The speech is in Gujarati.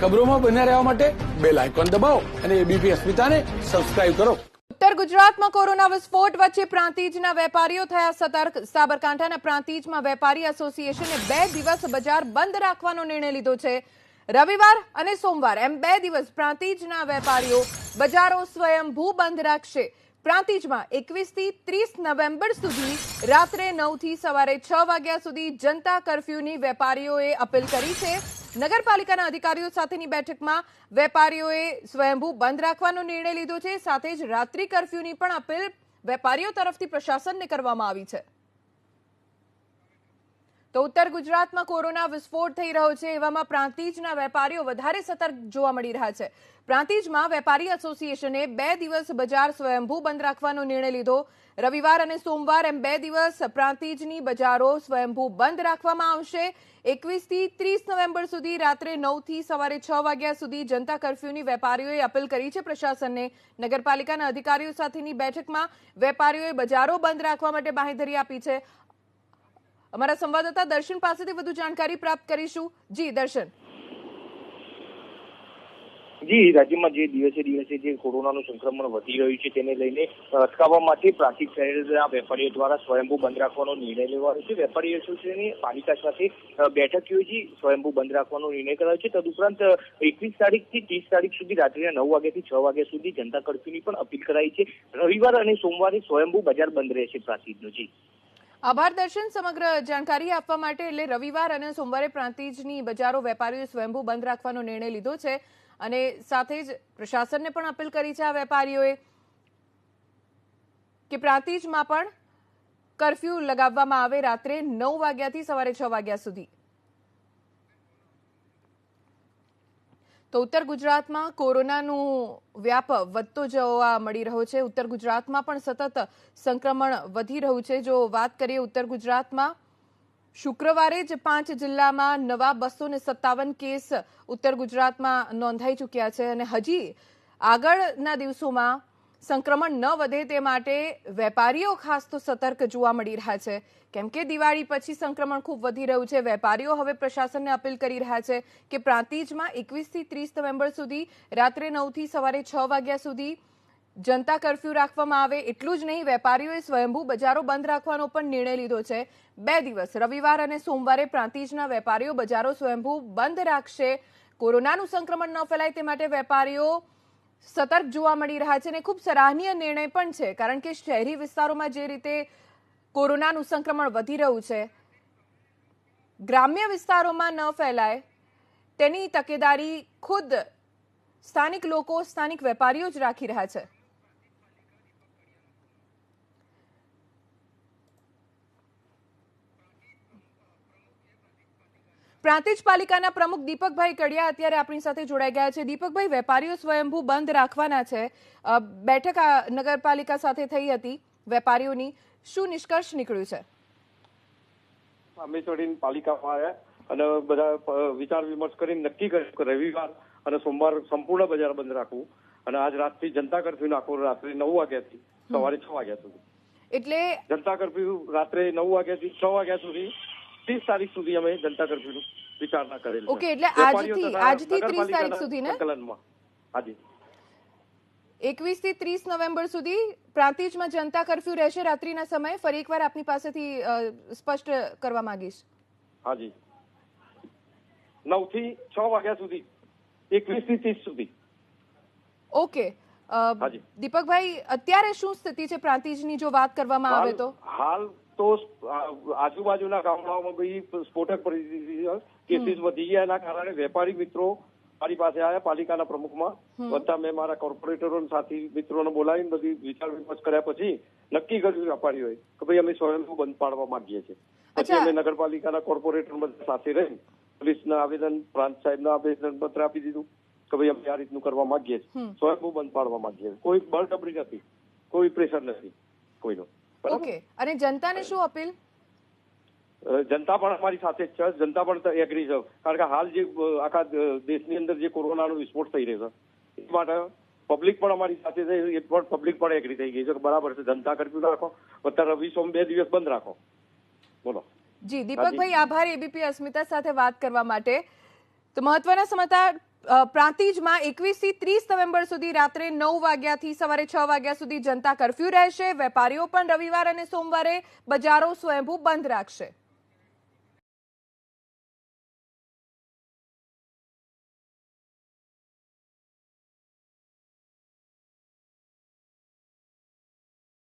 ખબરોમાં બન્યા રહેવા માટે બેલ આઇકોન દબાવો અને એબીપી અસ્મિતાને સબસ્ક્રાઇબ કરો। ઉત્તર ગુજરાતમાં કોરોના વિસ્ફોટ વચ્ચે પ્રાંતિજના વેપારીઓ થયા સતર્ક। સાબરકાંઠાના પ્રાંતિજમાં વેપારી એસોસિએશને 2 દિવસ બજાર બંધ રાખવાનો નિર્ણય લીધો છે। રવિવાર અને સોમવાર એમ 2 દિવસ પ્રાંતિજના વેપારીઓ બજારો સ્વયંભૂ બંધ રાખશે। પ્રાંતિજમાં 21 થી 30 નવેમ્બર સુધી રાત્રે 9 થી સવારે 6 વાગ્યા સુધી જનતા કર્ફ્યુની વેપારીઓએ અપીલ કરી છે। નગરપાલિકાના અધિકારીઓ સાથેની બેઠકમાં વેપારીઓએ સ્વયંભૂ બંધ રાખવાનો નિર્ણય લીધો છે। સાથે જ રાત્રિ કર્ફ્યુની પણ અપીલ વેપારીઓ તરફથી પ્રશાસનને કરવામાં આવી છે। તો ઉત્તર ગુજરાતમાં કોરોના વિસ્ફોટ થઈ રહ્યો છે, એવામાં પ્રાંતિજના વેપારીઓ વધારે સતર્ક જોવા મળી રહ્યા છે। પ્રાંતિજમાં વેપારી એસોસિએશને 2 દિવસ બજાર સ્વયંભૂ બંધ રાખવાનો નિર્ણય લીધો। રવિવાર અને સોમવાર એમ 2 દિવસ પ્રાંતિજની બજારો સ્વયંભૂ બંધ રાખવામાં આવશે। 21 થી 30 નવેમ્બર સુધી રાત્રે 9 થી સવારે 6 વાગ્યા સુધી જનતા કર્ફ્યુની વેપારીઓએ અપીલ કરી છે પ્રશાસનને। નગરપાલિકાના અધિકારીઓ સાથેની બેઠકમાં વેપારીઓએ બજારો બંધ રાખવા માટે બાંહેધરી આપી છે। અમારા સંવાદદાતા દર્શન પાસેથી વધુ જાણકારી પ્રાપ્ત કરીશું। જી દર્શન। જી, રાજ્યમાં જે દિવસે જે કોરોનાનું સંક્રમણ વધી રહ્યું છે તેને લઈને અટકાવવા માટે પ્રાંતિજ શહેરના વેપારીઓ દ્વારા સ્વયંભૂ બંધ રાખવાનો નિર્ણય લેવાયો છે। વેપારી એસોસિએશને પાલિકા સાથે બેઠક યોજી સ્વયંભૂ બંધ રાખવાનો નિર્ણય કરાયો છે। તદુપરાંત 21 તારીખથી 30 તારીખ સુધી રાત્રે 9 વાગ્યાથી 6 વાગ્યા સુધી જનતા કર્ફ્યુની પણ અપીલ કરાઈ છે। રવિવાર અને સોમવારે સ્વયંભૂ બજાર બંધ રહેશે પ્રાંતિજનો। જી આભાર દર્શન સમગ્ર જાણકારી આપવા માટે। એટલે રવિવાર અને સોમવારે પ્રાંતિજની બજારો વેપારીઓએ સ્વયંભૂ બંધ રાખવાનો નિર્ણય લીધો છે અને સાથે જ પ્રશાસનને પણ અપીલ કરી છે આ વેપારીઓએ કે પ્રાંતિજમાં પણ કર્ફ્યુ લગાવવામાં આવે રાત્રે 9 વાગ્યાથી સવારે 6 વાગ્યા સુધી। તો ઉત્તર ગુજરાતમાં કોરોનાનું વ્યાપ વધતો જોવા મળી રહ્યો છે। ઉત્તર ગુજરાતમાં પણ સતત સંક્રમણ વધી રહ્યું છે। જો વાત કરીએ ઉત્તર ગુજરાતમાં શુક્રવારે જ 5 જિલ્લામાં નવા 257 કેસ ઉત્તર ગુજરાતમાં નોંધાઈ ચૂક્યા છે અને હજી આગળના દિવસોમાં સંક્રમણ ન વધે તે માટે વેપારીઓ ખાસ તો સતર્ક જોવા મળી રહ્યા છે, કેમ કે દિવાળી પછી સંક્રમણ ખૂબ વધી રહ્યું છે। વેપારીઓ હવે પ્રશાસનને અપીલ કરી રહ્યા છે કે પ્રાંતિજમાં 21 થી 30 નવેમ્બર સુધી રાત્રે 9 થી સવારે 6 વાગ્યા સુધી જનતા કર્ફ્યુ રાખવામાં આવે। એટલું જ નહીં, વેપારીઓએ સ્વયંભૂ બજારો બંધ રાખવાનો પણ નિર્ણય લીધો છે। 2 દિવસ રવિવાર અને સોમવારે પ્રાંતિજના વેપારીઓ બજારો સ્વયંભૂ બંધ રાખશે। કોરોનાનું સંક્રમણ ન ફેલાય તે માટે વેપારીઓ સતર્ક જોવા મળી રહ્યા છે અને ખૂબ સરાહનીય નિર્ણય પણ છે, કારણ કે શહેરી વિસ્તારોમાં જે રીતે કોરોનાનું સંક્રમણ વધી રહ્યું છે, ગ્રામ્ય વિસ્તારોમાં ન ફેલાય તેની તકેદારી ખુદ સ્થાનિક લોકો, સ્થાનિક વેપારીઓ જ રાખી રહ્યા છે। પ્રાંતિજ પાલિકાના પ્રમુખ દીપકભાઈ કડિયા અત્યારે આપણી સાથે જોડાઈ ગયા છે। દીપકભાઈ, વેપારીઓ સ્વયંભૂ બંધ રાખવાના છે, બેઠક નગરપાલિકા સાથે થઈ હતી વેપારીઓની, શું નિષ્કર્ષ નીકળ્યું છે? અમે ચડીને પાલિકામાં આવ્યા અને બધા વિચાર વિમર્શ કરીને નક્કી કર્યું કે રવિવાર અને સોમવાર સંપૂર્ણ બજાર બંધ રાખવું અને આજ રાતથી જનતા કર્ફ્યુ નાખવો રાત્રે 9 વાગ્યાથી સવારે 6 વાગ્યા સુધી। એટલે જનતા કર્ફ્યુ રાત્રે 9 વાગ્યાથી 6 વાગ્યા સુધી 30 તારીખ સુધી અમે જનતા કર્ફ્યુનું વિચારણા કરેલી છે। ઓકે, એટલે આજથી 30 તારીખ સુધી ને સંકલનમાં હાજી 21 થી 30 નવેમ્બર સુધી પ્રાંતિજમાં જનતા કર્ફ્યુ રહેશે રાત્રિના સમયે। ફરી એકવાર આપની પાસેથી સ્પષ્ટ કરવા માંગીશ। હાજી 9 થી 6 વાગ્યા સુધી 21 થી 30 સુધી। ઓકે દીપકભાઈ, અત્યારે શું સ્થિતિ છે પ્રાંતિજની જો વાત કરવામાં આવે તો? હાલ તો આજુબાજુના ગામડાઓમાં બી સ્ફોટક પરિસ્થિતિ છે, કેસીસ વધી ગયા, એના કારણે વેપારી મિત્રો મારી પાસે આવ્યા પાલિકાના પ્રમુખમાં બધા મેં મારા કોર્પોરેટરો સાથી મિત્રોને બોલાવીને બધી વિચાર વિમર્શ કર્યા પછી નક્કી કર્યું વેપારીઓએ કે ભાઈ અમે સ્વયંભૂ બંધ પાડવા માંગીએ છીએ। પછી અમે નગરપાલિકાના કોર્પોરેટર બધા સાથે રહી પોલીસના આવેદન, પ્રાંત સાહેબના આવેદન પત્ર આપી દીધું કે ભાઈ અમે આ રીતનું કરવા માંગીએ છીએ, સ્વયંભૂ બંધ પાડવા માંગીએ છીએ। કોઈ બળજબરી નથી, કોઈ પ્રેશર નથી કોઈનો। ઓકે, અને જનતાને શું અપીલ? જનતા પણ અમારી સાથે જ છે, જનતા પણ એગ્રી છે, કારણ કે હાલ જે આખા દેશની અંદર જે કોરોનાનો વિસ્ફોટ થઈ રહ્યો છે એ માટે પબ્લિક પણ અમારી સાથે છે, એ પણ પબ્લિક પણ એગ્રી થઈ ગઈ છે કે બરાબર છે, જનતા કર્ફ્યુ રાખો, અત્યારે રવિ સોમ 2 દિવસ બંધ રાખો। બોલો। જી દીપકભાઈ, આભાર એબીપી અસ્મિતા સાથે વાત કરવા માટે। તો મહત્વના સમાચાર પ્રાંતિજમાં 21 થી 30 નવેમ્બર સુધી રાત્રે 9 વાગ્યાથી સવારે 6 વાગ્યા સુધી જનતા કર્ફ્યુ રહેશે. વેપારીઓ પણ રવિવાર અને સોમવારે બજારો સ્વયંભૂ બંધ રાખશે.